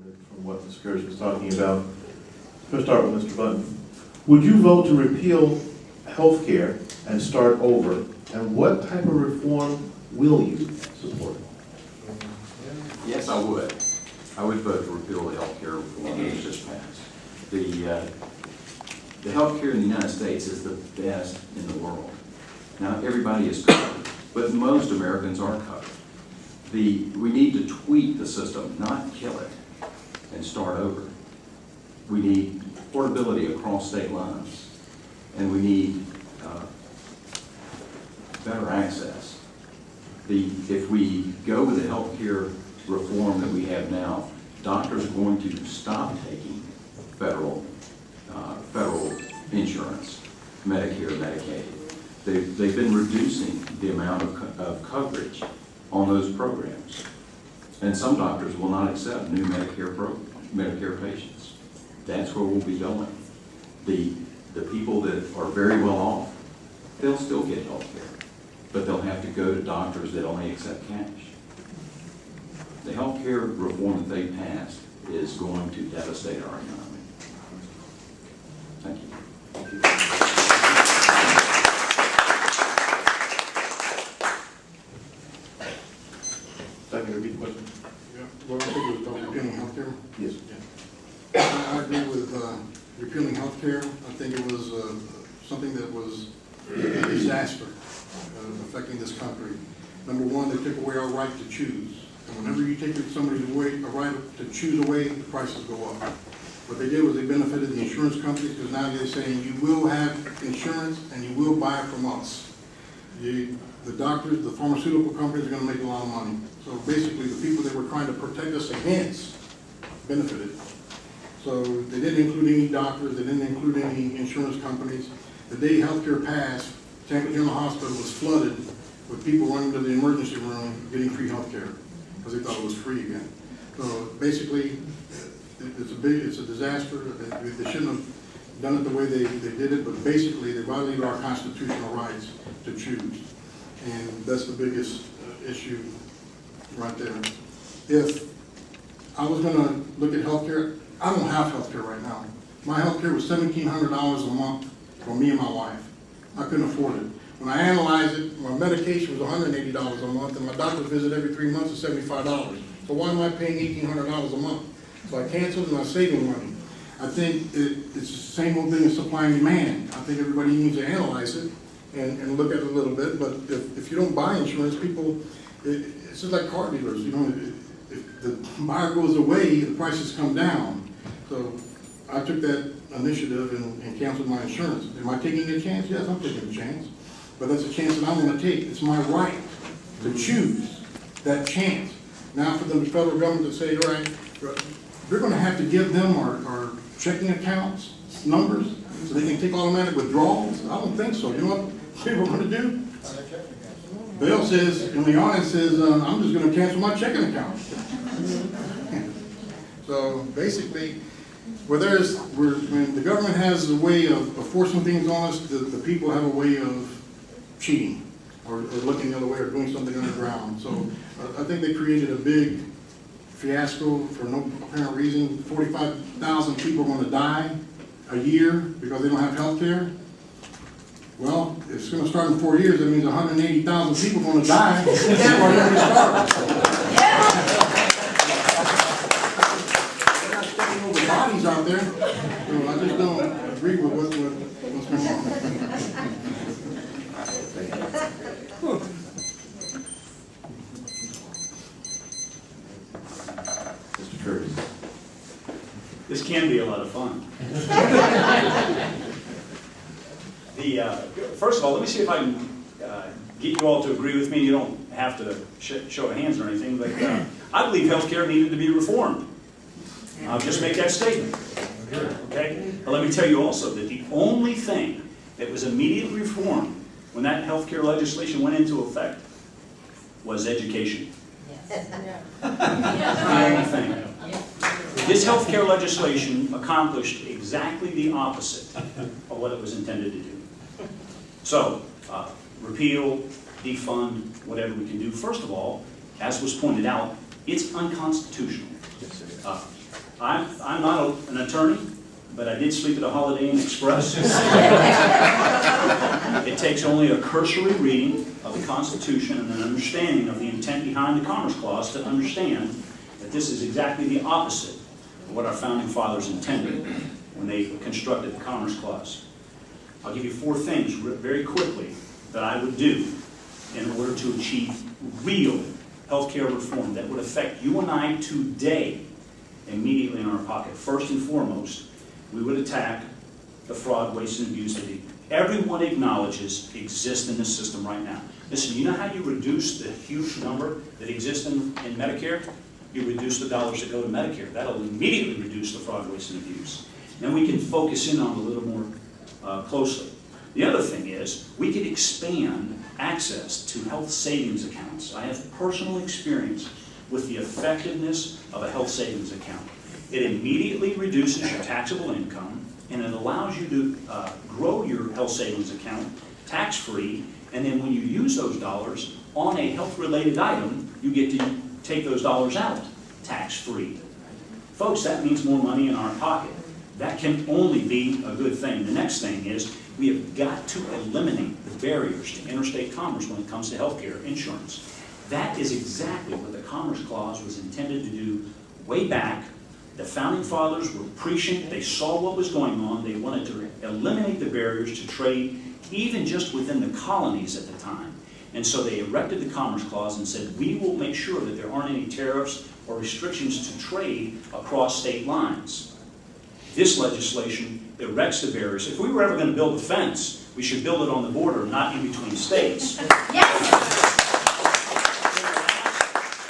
from what Ms. Curtis was talking about. Let's start with Mr. Buntyn. Would you vote to repeal health care and start over? And what type of reform will you support? Yes, I would. I would vote to repeal the health care reform that was just passed. The health care in the United States is the best in the world. Now, everybody is covered, but most Americans aren't covered. We need to tweak the system, not kill it, and start over. We need portability across state lines, and we need better access. If we go with the health care reform that we have now, doctors are going to stop taking federal insurance, Medicare, Medicaid. They've been reducing the amount of coverage on those programs. And some doctors will not accept new Medicare patients. That's where we'll be going. The people that are very well off, they'll still get health care, but they'll have to go to doctors that only accept cash. The health care reform that they passed is going to devastate our economy. Thank you. Thank you. Second, repeat the question. Yeah. Well, I think it was about repealing health care. Yes. Yeah. I agree with repealing health care. I think it was something that was a disaster affecting this country. Number one, they took away our right to choose. And whenever you take somebody's a right to choose away, the prices go up. What they did was they benefited the insurance companies because now they're saying you will have insurance and you will buy it from us. The doctors, the pharmaceutical companies are going to make a lot of money. So basically the people that were trying to protect us against benefited. So they didn't include any doctors, they didn't include any insurance companies. The day healthcare passed, Tampa General Hospital was flooded with people running to the emergency room getting free healthcare because they thought it was free again. So basically, it's a disaster. They shouldn't have done it the way they did it, but basically they violated our constitutional rights to choose. And that's the biggest issue right there. If I was going to look at healthcare, I don't have healthcare right now. My healthcare was $1,700 a month for me and my wife. I couldn't afford it. When I analyzed it, my medication was $180 a month, and my doctor's visit every 3 months is $75. So why am I paying $1,800 a month? So I canceled and I'm saving money. I think it's the same old thing as supply and demand. I think everybody needs to analyze it and look at it a little bit. But if you don't buy insurance, people, it's just like car dealers. You know, if the buyer goes away, the prices come down. So I took that initiative and canceled my insurance. Am I taking a chance? Yes, I'm taking a chance. But that's a chance that I'm going to take. It's my right to choose that chance. Now for the federal government to say, all right, we're going to have to give them our checking accounts numbers so they can take automatic withdrawals. I don't think so. You know what people are going to do? Bill says, and the audience says, I'm just going to cancel my checking account. So basically, when the government has a way of forcing things on us, the people have a way of cheating or looking the other way or doing something underground. So I think they created a big fiasco for no apparent reason. 45,000 people are going to die a year because they don't have health care. Well, if it's going to start in 4 years, that means 180,000 people are going to die before it ever starts. They're not taking over bodies out there. So I just don't agree with what's going on. Mr. Curtis. This can be a lot of fun. First of all, let me see if I can get you all to agree with me. You don't have to show of hands or anything, but I believe healthcare needed to be reformed. I'll just make that statement. Okay? But let me tell you also that the only thing that was immediately reformed when that healthcare legislation went into effect was education. The only thing. This healthcare legislation accomplished exactly the opposite of what it was intended to do. So, repeal, defund, whatever we can do. First of all, as was pointed out, it's unconstitutional. I'm not an attorney, but I did sleep at a Holiday Inn Express. It takes only a cursory reading of the Constitution and an understanding of the intent behind the Commerce Clause to understand that this is exactly the opposite of what our founding fathers intended when they constructed the Commerce Clause. I'll give you 4 things very quickly that I would do in order to achieve real healthcare reform that would affect you and I today, immediately in our pocket. First and foremost, we would attack the fraud, waste, and abuse that everyone acknowledges exist in this system right now. Listen, you know how you reduce the huge number that exists in Medicare? You reduce the dollars that go to Medicare. That'll immediately reduce the fraud, waste, and abuse. Then we can focus in on it a little more closely. The other thing is, we could expand access to health savings accounts. I have personal experience with the effectiveness of a health savings account. It immediately reduces your taxable income, and it allows you to grow your health savings account tax-free, and then when you use those dollars on a health-related item, you get to take those dollars out tax-free. Folks, that means more money in our pocket. That can only be a good thing. The next thing is, we have got to eliminate the barriers to interstate commerce when it comes to healthcare insurance. That is exactly what the Commerce Clause was intended to do way back. The Founding Fathers were prescient. They saw what was going on. They wanted to eliminate the barriers to trade, even just within the colonies at the time. And so they erected the Commerce Clause and said, we will make sure that there aren't any tariffs or restrictions to trade across state lines. This legislation erects the barriers. If we were ever going to build a fence, we should build it on the border, not in between states. Yes.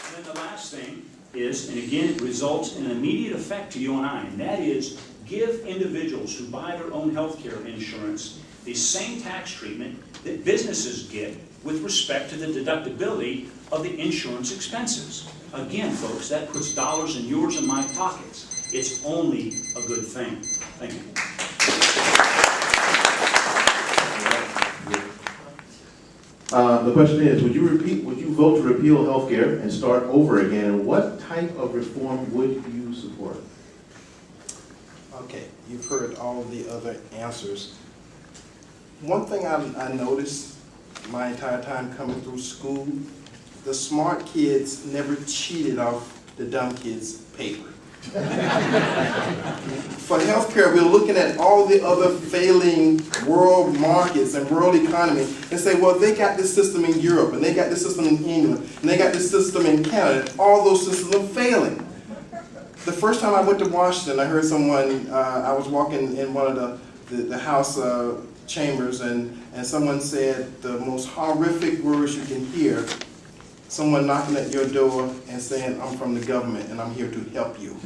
And then the last thing is, and again, it results in an immediate effect to you and I, and that is give individuals who buy their own health care insurance the same tax treatment that businesses get with respect to the deductibility of the insurance expenses. Again, folks, that puts dollars in yours and my pockets. It's only a good thing. Thank you. The question is, would you vote to repeal healthcare and start over again? And what type of reform would you support? Okay, you've heard all of the other answers. One thing I noticed my entire time coming through school, the smart kids never cheated off the dumb kids' paper. For healthcare, we're looking at all the other failing world markets and world economy and say, well, they got this system in Europe, and they got this system in England, and they got this system in Canada. All those systems are failing. The first time I went to Washington, I heard someone, I was walking in one of the House chambers, and someone said the most horrific words you can hear. Someone knocking at your door and saying, I'm from the government and I'm here to help you.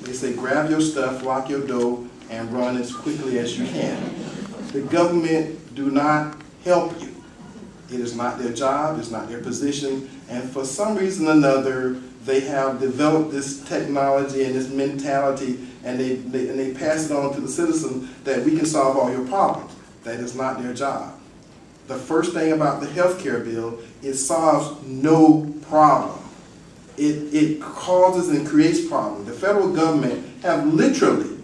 They say, grab your stuff, lock your door, and run as quickly as you can. The government do not help you. It is not their job, it's not their position, and for some reason or another, they have developed this technology and this mentality, and they pass it on to the citizen that we can solve all your problems. That is not their job. The first thing about the health care bill, it solves no problem. It causes and creates problems. The federal government have literally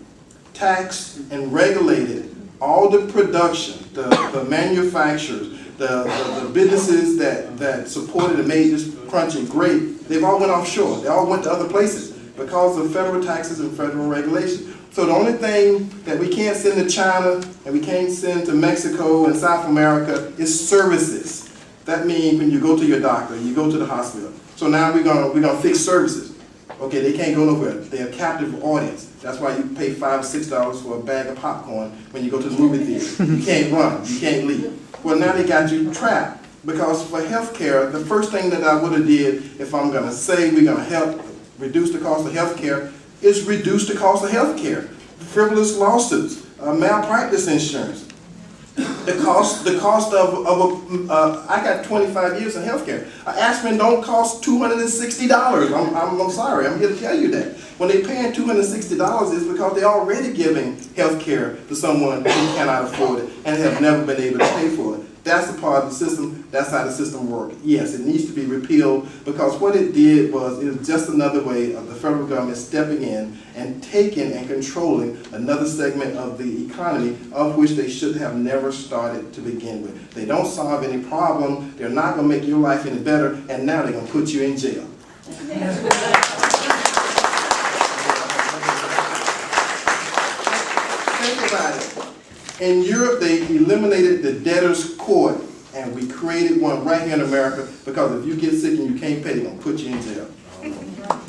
taxed and regulated all the production, the manufacturers, the businesses that supported and made this country great. They've all went offshore. They all went to other places because of federal taxes and federal regulations. So the only thing that we can't send to China and we can't send to Mexico and South America is services. That means when you go to your doctor, you go to the hospital. So now we're gonna fix services. Okay, they can't go nowhere. They're a captive audience. That's why you pay $5 or $6 for a bag of popcorn when you go to the movie theater. You can't run, you can't leave. Well, now they got you trapped, because for health care, the first thing that I would have did if I'm gonna say we're gonna help reduce the cost of health care is reduce the cost of health care. Frivolous lawsuits, malpractice insurance. The cost of I got 25 years in health care. Aspirin don't cost $260. I'm sorry, I'm here to tell you that. When they're paying $260 is because they're already giving health care to someone who cannot afford it and have never been able to pay for it. That's a part of the system. That's how the system works. Yes, it needs to be repealed because what it did was it was just another way of the federal government stepping in and taking and controlling another segment of the economy of which they should have never started to begin with. They don't solve any problem. They're not going to make your life any better, and now they're going to put you in jail. Think about it. In Europe, they eliminated the debtor's court, and we created one right here in America because if you get sick and you can't pay, they're going to put you in jail.